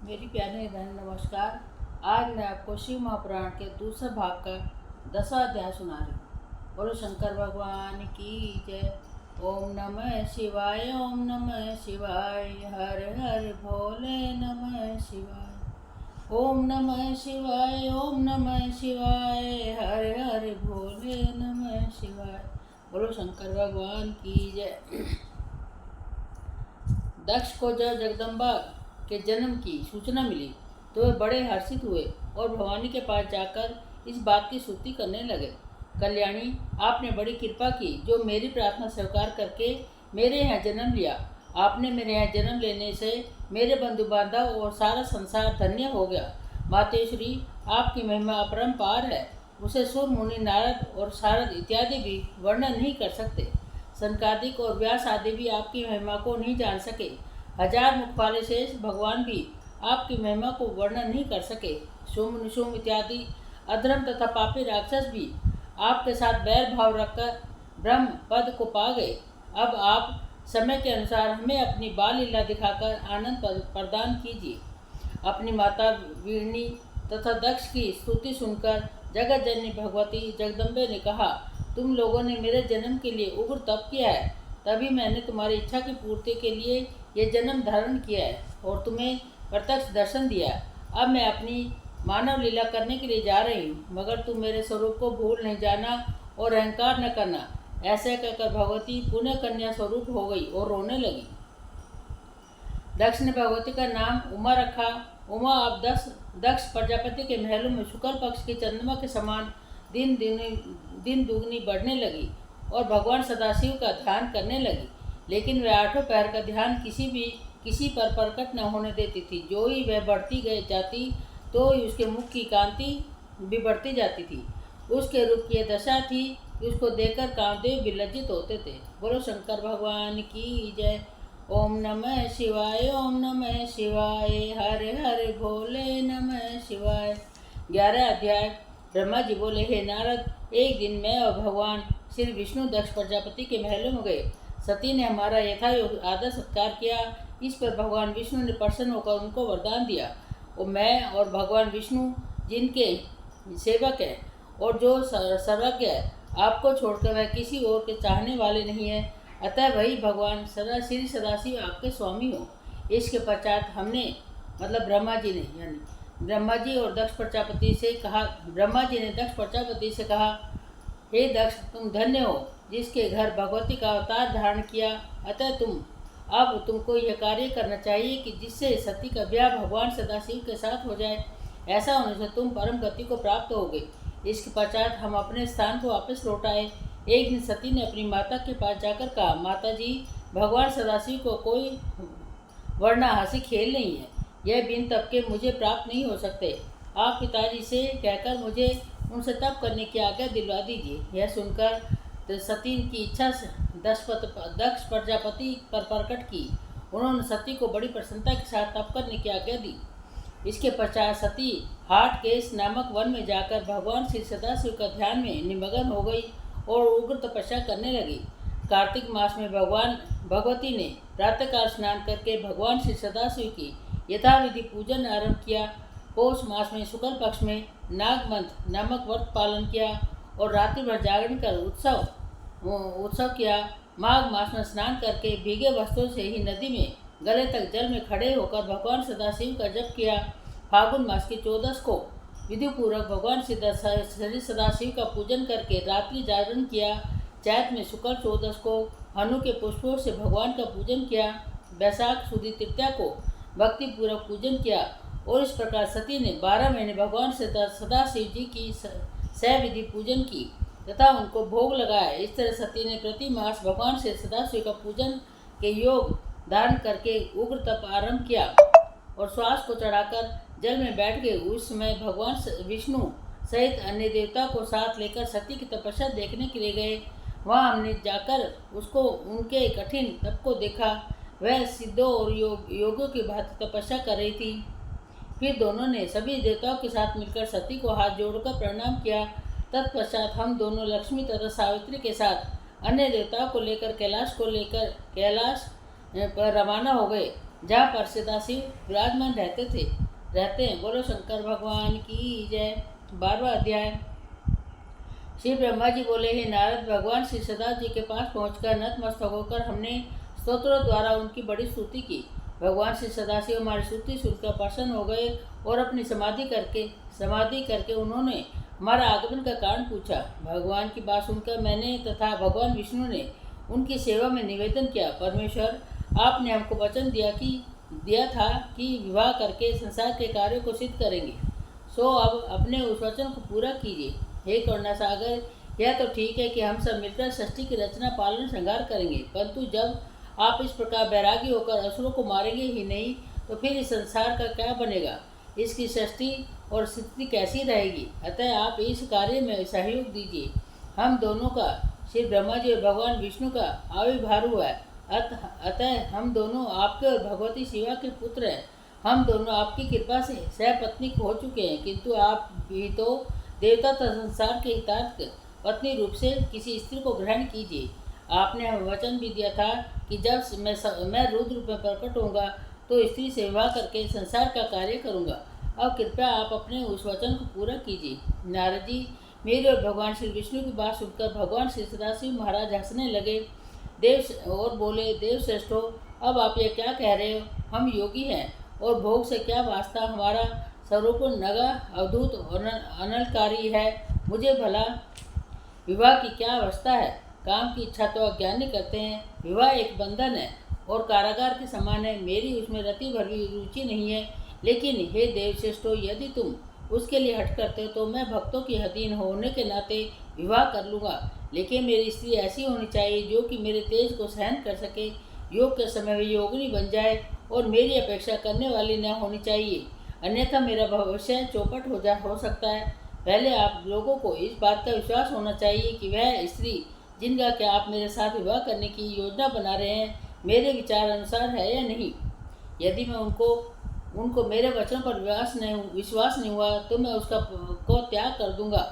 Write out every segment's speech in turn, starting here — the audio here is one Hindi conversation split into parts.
मेरी प्यारे बहन नमस्कार। आज मैं आपको शिव महापुराण के दूसरे भाग का 10वां अध्याय सुना रही हूँ। बोलो शंकर भगवान की जय। ओम नमः शिवाय, ओम नमः शिवाय, हर हर भोले नमः शिवाय। ओम नमः शिवाय, ओम नमः शिवाय, हर हर भोले नमः शिवाय। बोलो शंकर भगवान की जय। दक्ष को जब जगदम्बा के जन्म की सूचना मिली तो वे बड़े हर्षित हुए और भवानी के पास जाकर इस बात की स्तुति करने लगे। कल्याणी, आपने बड़ी कृपा की जो मेरी प्रार्थना स्वीकार करके मेरे यहाँ जन्म लिया। आपने मेरे यहाँ जन्म लेने से मेरे बंधु बांधव और सारा संसार धन्य हो गया। मातेश्वरी, आपकी महिमा अपरंपार है, उसे सुर मुनि नारद और शारद इत्यादि भी वर्णन नहीं कर सकते। सनकादिक और व्यास आदि भी आपकी महिमा को नहीं जान सके। हजार मुख वाले शेष भगवान भी आपकी महिमा को वर्णन नहीं कर सके। शुम निशुम इत्यादि अधर्म तथा पापी राक्षस भी आपके साथ बैर भाव रखकर ब्रह्म पद को पा गए। अब आप समय के अनुसार हमें अपनी बाल लीला दिखाकर आनंद प्रदान कीजिए। अपनी माता वीरणी तथा दक्ष की स्तुति सुनकर जगत जननी भगवती जगदम्बे ने कहा, तुम लोगों ने मेरे जन्म के लिए उग्र तप किया है, तभी मैंने तुम्हारी इच्छा की पूर्ति के लिए ये जन्म धारण किया है और तुम्हें प्रत्यक्ष दर्शन दिया। अब मैं अपनी मानव लीला करने के लिए जा रही हूँ, मगर तुम मेरे स्वरूप को भूल नहीं जाना और अहंकार न करना। ऐसे कहकर भगवती पुनः कन्या स्वरूप हो गई और रोने लगी। दक्ष ने भगवती का नाम उमा रखा। उमा अब दक्ष प्रजापति के महलों में शुक्ल पक्ष की चंद्रमा के समान दिन दुगनी बढ़ने लगी और भगवान सदाशिव का ध्यान करने लगी। लेकिन वह आठों पैर का ध्यान किसी पर प्रकट न होने देती थी। जो ही वह बढ़ती जाती तो ही उसके मुख की कांति भी बढ़ती जाती थी। उसके रूप की दशा थी कि उसको देखकर कामदेव भी लज्जित होते थे। बोलो शंकर भगवान की जय। ओम नमः शिवाय, ओम नमः शिवाय, हर हर भोले नमः शिवाय। 11 अध्याय। ब्रह्मा जी बोले, हे नारद, एक दिन मैं और भगवान श्री विष्णु दक्ष प्रजापति के महलों में गए। सती ने हमारा यथायोग आदर सत्कार किया। इस पर भगवान विष्णु ने प्रसन्न होकर उनको वरदान दिया। और मैं और भगवान विष्णु जिनके सेवक हैं और जो सर्वज्ञ है, आपको छोड़कर वह किसी और के चाहने वाले नहीं है, अतः वही भगवान श्री सदाशिव आपके स्वामी हो। इसके पश्चात हमने मतलब ब्रह्मा जी ने यानी ब्रह्मा जी और दक्ष प्रजापति से कहा ब्रह्मा जी ने दक्ष प्रजापति से कहा, हे दक्ष, तुम धन्य हो जिसके घर भगवती का अवतार धारण किया। अतः अब तुमको यह कार्य करना चाहिए कि जिससे सती का ब्याह भगवान सदाशिव के साथ हो जाए। ऐसा होने से तुम परम गति को प्राप्त होगे। इसके पश्चात हम अपने स्थान को वापस लौट आए। एक दिन सती ने अपनी माता के पास जाकर कहा, माता जी, भगवान सदाशिव को कोई वरना हंसी खेल नहीं है। यह बिन तप के मुझे प्राप्त नहीं हो सकते। आप पिताजी से कहकर मुझे उनसे तप करने की आज्ञा दिलवा दीजिए। यह सुनकर सती की इच्छा दक्ष प्रजापति पर प्रकट की। उन्होंने सती को बड़ी प्रसन्नता के साथ तप करने की आज्ञा दी। इसके पश्चात सती हाट केश नामक वन में जाकर भगवान श्री सदाशिव का ध्यान में निमग्न हो गई और उग्र तपस्या करने लगी। कार्तिक मास में भगवती ने प्रातःकाल स्नान करके भगवान श्री सदाशिव की यथाविधि पूजन आरंभ किया। पौष मास में शुक्ल पक्ष में नागमंथ नामक व्रत पालन किया और रात्रि भर जागरण कर उत्सव किया। माघ मास में स्नान करके भीगे वस्त्रों से ही नदी में गले तक जल में खड़े होकर भगवान सदाशिव का जप किया। फागुन मास की 14 को विधिपूर्वक भगवान श्री सदाशिव का पूजन करके रात्रि जागरण किया। चैत में शुक्ल 14 को हनु के पुष्पों से भगवान का पूजन किया। बैसाख सुदी तृतीया को भक्ति पूर्वक पूजन किया और इस प्रकार सती ने 12 महीने भगवान सदाशिव जी की सविधि पूजन की तथा उनको भोग लगाया। इस तरह सती ने प्रति मास भगवान से सदाशिव का पूजन के योग धारण करके उग्र तप आरंभ किया और श्वास को चढ़ाकर जल में बैठ गए। उस समय भगवान विष्णु सहित अन्य देवता को साथ लेकर सती की तपस्या देखने के लिए गए। वहाँ हमने जाकर उसको उनके कठिन तप को देखा। वह सिद्धों और योगियों की भांति तपस्या कर रही थी। फिर दोनों ने सभी देवताओं के साथ मिलकर सती को हाथ जोड़कर प्रणाम किया। तत्पश्चात हम दोनों लक्ष्मी तथा सावित्री के साथ अन्य देवताओं को लेकर कैलाश पर रवाना हो गए। जहाँ पर सदाशिव विराजमान रहते हैं। बोलो शंकर भगवान की जय। 12वां अध्याय। श्री ब्रह्मा जी बोले, हे नारद, भगवान श्री सदाशिव जी के पास पहुंचकर नतमस्तक होकर हमने स्तोत्रों द्वारा उनकी बड़ी स्तुति की। भगवान श्री सदाशिव हमारी स्तुति सुनकर प्रसन्न हो गए और अपनी समाधि करके उन्होंने हमारा आगमन का कारण पूछा। भगवान की बात सुनकर मैंने तथा भगवान विष्णु ने उनकी सेवा में निवेदन किया, परमेश्वर, आपने हमको वचन दिया था कि विवाह करके संसार के कार्यों को सिद्ध करेंगे, सो अब अपने उस वचन को पूरा कीजिए। हे करुणा सागर, यह तो ठीक है कि हम सब मिलकर सृष्टि की रचना पालन श्रृंगार करेंगे, परंतु जब आप इस प्रकार बैरागी होकर असुरों को मारेंगे ही नहीं तो फिर इस संसार का क्या बनेगा, इसकी सृष्टि और स्थिति कैसी रहेगी। अतः आप इस कार्य में सहयोग दीजिए। हम दोनों का, श्री ब्रह्मा जी और भगवान विष्णु का आविर्भाव हुआ है, अतः हम दोनों आपके और भगवती शिवा के पुत्र हैं। हम दोनों आपकी कृपा से सहपत्नी हो चुके हैं, किंतु आप भी तो देवता तथा संसार के हितार्थ पत्नी रूप से किसी स्त्री को ग्रहण कीजिए। आपने हमें वचन भी दिया था कि जब मैं रुद्र रूप में प्रकट होऊंगा तो स्त्री से विवाह करके संसार का कार्य करूंगा। अब कृपया आप अपने उस वचन को पूरा कीजिए। नारद जी, मेरे और भगवान श्री विष्णु की बात सुनकर भगवान श्री सदाशिव महाराज हंसने लगे और बोले, देव श्रेष्ठो, अब आप ये क्या कह रहे हो? हम योगी हैं और भोग से क्या वास्ता, हमारा स्वरूप नगा अवधूत और अनलकारी है। मुझे भला विवाह की क्या अवस्था है? काम की इच्छा तो अज्ञानी करते हैं। विवाह एक बंधन है और कारागार के समान है। मेरी उसमें रति भर भी रुचि नहीं है। लेकिन हे देवश्रेष्ठो, यदि तुम उसके लिए हट करते हो तो मैं भक्तों के अधीन होने के नाते विवाह कर लूँगा। लेकिन मेरी स्त्री ऐसी होनी चाहिए जो कि मेरे तेज को सहन कर सके, योग के समय वे योगिनी बन जाए और मेरी अपेक्षा करने वाली न होनी चाहिए, अन्यथा मेरा भविष्य चौपट हो सकता है। पहले आप लोगों को इस बात का विश्वास होना चाहिए कि वह स्त्री जिनका क्या आप मेरे साथ विवाह करने की योजना बना रहे हैं मेरे विचार अनुसार है या नहीं। यदि मैं उनको मेरे वचन पर विश्वास नहीं हुआ तो मैं उसका को त्याग कर दूंगा।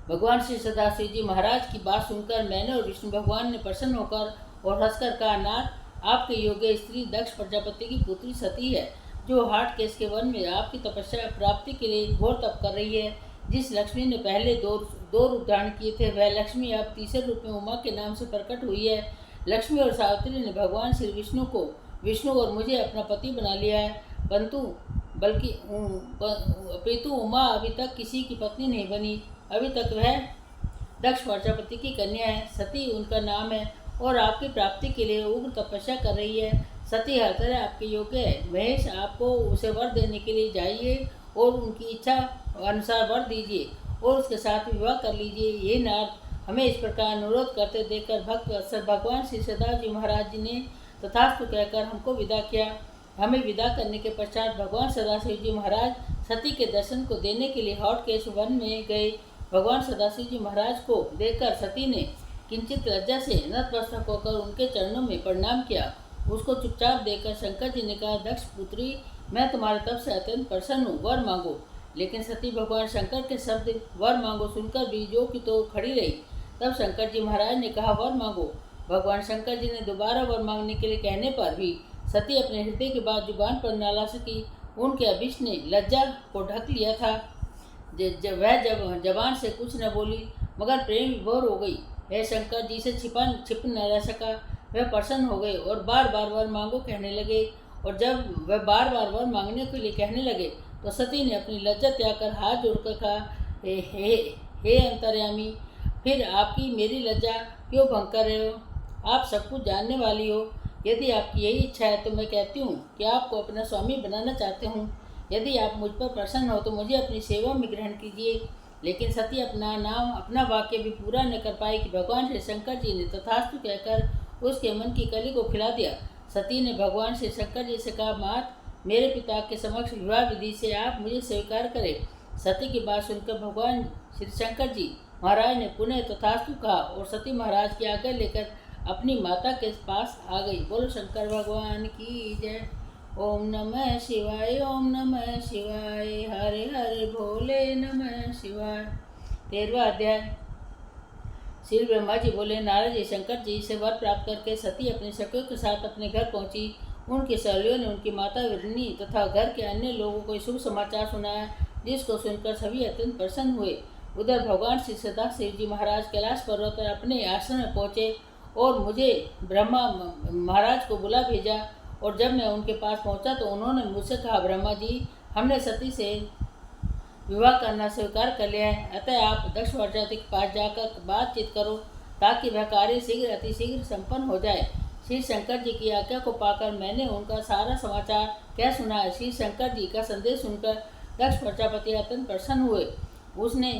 भगवान श्री सदाशिव जी महाराज की बात सुनकर मैंने और विष्णु भगवान ने प्रसन्न होकर और हंसकर कहा, नाथ, आपके योग्य स्त्री दक्ष प्रजापति की पुत्री सती है, जो हाट केस के वन में आपकी तपस्या प्राप्ति के लिए घोर तप कर रही है। जिस लक्ष्मी ने पहले दो रूप धारण किए थे, वह लक्ष्मी अब तीसरे रूप में उमा के नाम से प्रकट हुई है। लक्ष्मी और सावित्री ने भगवान श्री विष्णु और मुझे अपना पति बना लिया है, अपितु उमा अभी तक किसी की पत्नी नहीं बनी। अभी तक वह दक्ष प्रजापति की कन्या है, सती उनका नाम है और आपकी प्राप्ति के लिए उग्र तपस्या कर रही है। सती हर तरह आपके योग्य है। महेश, आपको उसे वर देने के लिए जाइए और उनकी इच्छा अनुसार वर दीजिए और उसके साथ विवाह कर लीजिए। ये नारद, हमें इस प्रकार अनुरोध करते देखकर भक्त भगवान श्री सदाशिव जी महाराज जी ने तथास्तु कहकर हमको विदा किया। हमें विदा करने के पश्चात भगवान सदाशिव जी महाराज सती के दर्शन को देने के लिए हॉटकेश वन में गए। भगवान सदाशिव जी महाराज को देखकर सती ने किंचित लज्जा से नतमस्तक होकर उनके चरणों में प्रणाम किया। उसको चुपचाप देखकर शंकर जी ने कहा, दक्ष पुत्री, मैं तुम्हारे तप से अत्यंत प्रसन्न हूँ, वर मांगो। लेकिन सती भगवान शंकर के शब्द वर मांगो सुनकर भी जो कि तो खड़ी रही। तब शंकर जी महाराज ने कहा, वर मांगो। भगवान शंकर जी ने दोबारा वर मांगने के लिए कहने पर भी सती अपने हृदय के बाद जुबान पर न ला सकी। उनके अभिष्ट ने लज्जा को ढक लिया था। वह जबान से कुछ न बोली, मगर प्रेम विभोर हो गई। वह शंकर जी से छिप न रह सका। वह प्रसन्न हो गए और बार बार वर मांगो कहने लगे। और जब वह बार बार वर मांगने के लिए कहने लगे तो सती ने अपनी लज्जा त्याग कर हाथ जोड़कर कहा, हे अंतर्यामी, फिर आपकी मेरी लज्जा क्यों भंग कर रहे हो? आप सब कुछ जानने वाली हो। यदि आपकी यही इच्छा है तो मैं कहती हूँ कि आपको अपना स्वामी बनाना चाहते हूँ। यदि आप मुझ पर प्रसन्न हो तो मुझे अपनी सेवा में ग्रहण कीजिए। लेकिन सती अपना वाक्य भी पूरा न कर पाई कि भगवान श्री शंकर जी ने तथास्तु कहकर उसके मन की कली को खिला दिया। सती ने भगवान श्री शंकर जी से कहा, मात, मेरे पिता के समक्ष विवाह विधि से आप मुझे स्वीकार करें। सती की बात सुनकर भगवान श्री शंकर जी महाराज ने पुनः तथास्तु कहा और सती महाराज की आज्ञा लेकर अपनी माता के पास आ गई। बोलो शंकर भगवान की जय। ओम नमः शिवाय, ओम नमः शिवाय, हरे हरे भोले नमः शिवाय। 13वां अध्याय। श्री ब्रह्मा जी बोले, नारद जी, शंकर जी से वर प्राप्त करके सती अपने सखियों के साथ अपने घर पहुंची उनकी सहेलियों ने उनकी माता वृन्नी तथा घर के अन्य लोगों को शुभ समाचार सुनाया, जिसको सुनकर सभी अत्यंत प्रसन्न हुए। उधर भगवान श्री सदाशिव जी महाराज कैलाश पर्वत पर अपने आश्रम में पहुँचे और मुझे ब्रह्मा महाराज को बुला भेजा। और जब मैं उनके पास पहुंचा तो उन्होंने मुझसे कहा, ब्रह्मा जी, हमने सती से विवाह करना स्वीकार कर लिया है, अतः आप दक्ष प्रजापति के पास जाकर बातचीत करो ताकि वह कार्य शीघ्र अतिशीघ्र संपन्न हो जाए। श्री शंकर जी की आज्ञा को पाकर मैंने उनका सारा समाचार कह सुनाया। श्री शंकर जी का संदेश सुनकर दक्ष प्रजापति अत्यंत प्रसन्न हुए। उसने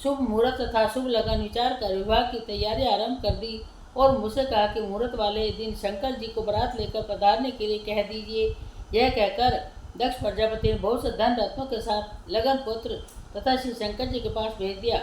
शुभ मुहूर्त तथा शुभ लगन विचार कर विवाह की तैयारी आरंभ कर दी और मुझसे कहा कि मुहूर्त वाले दिन शंकर जी को बारात लेकर पधारने के लिए कह दीजिए। यह कहकर दक्ष प्रजापति ने बहुत से धन रत्नों के साथ लगन पुत्र तथा श्री शंकर जी के पास भेज दिया।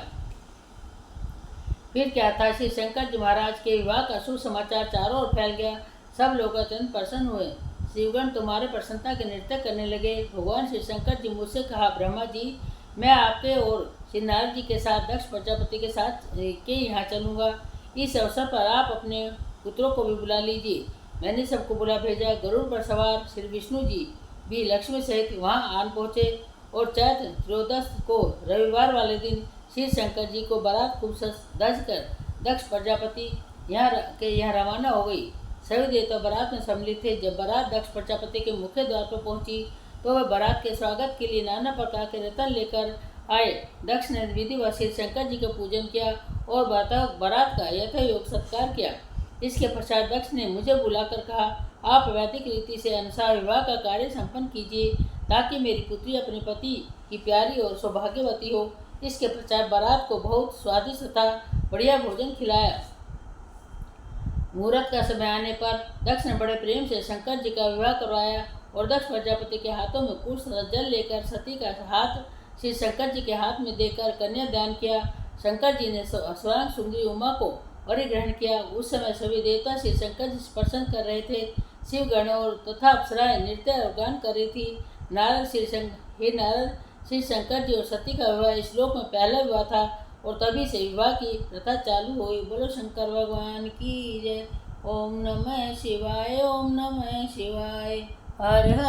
फिर क्या था, श्री शंकर जी महाराज के विवाह का शुभ समाचार चारों ओर फैल गया। सब लोग अत्यंत प्रसन्न हुए। शिवगण तुम्हारे प्रसन्नता के नृत्य करने लगे। भगवान श्री शंकर जी मुझसे कहा, ब्रह्मा जी, मैं आपके और श्री नारद जी के साथ दक्ष प्रजापति के साथ के यहाँ चलूँगा। इस अवसर पर आप अपने पुत्रों को भी बुला लीजिए। मैंने सबको बुला भेजा। गरुड़ पर सवार श्री विष्णु जी भी लक्ष्मी सहित वहाँ आन पहुँचे और चैत्र त्रयोदश को रविवार वाले दिन श्री शंकर जी को बारात खूब सज कर दक्ष प्रजापति यहाँ रवाना हो गई। सभी देवता बारात में सम्मिलित थे। जब बारात दक्ष प्रजापति के मुख्य द्वार पर पहुंची तो वह बारात के स्वागत के लिए नाना प्रकार के रतन लेकर आए। दक्ष ने विधिवत श्री शंकर जी का पूजन किया और बारात का यथायोग सत्कार किया। इसके पश्चात दक्ष ने मुझे बुलाकर कहा, आप वैदिक रीति से अनुसार विवाह का कार्य संपन्न कीजिए ताकि मेरी पुत्री अपने पति की प्यारी और सौभाग्यवती हो। इसके पश्चात बारात को बहुत स्वादिष्ट तथा बढ़िया भोजन खिलाया। मुहूर्त का समय आने पर दक्ष ने बड़े प्रेम से शंकर जी का विवाह करवाया और दक्ष प्रजापति के हाथों में कुछ जल लेकर सती का हाथ श्री शंकर जी के हाथ में देकर कन्यादान किया। शंकर जी ने स्वयं सुंदरी उमा को परिग्रहण किया। उस समय सभी देवता श्री शंकर जी से प्रसन्न कर रहे थे। शिवगण और तथा अप्सराएं नृत्य और गान कर रही थी। नारद श्री शंकर जी और सती का विवाह इस श्लोक में पहला विवाह था और तभी से विवाह की प्रथा चालू हुई। बोलो शंकर भगवान की जय। ओम नमः शिवाय, ओम नमः शिवाय। हर हर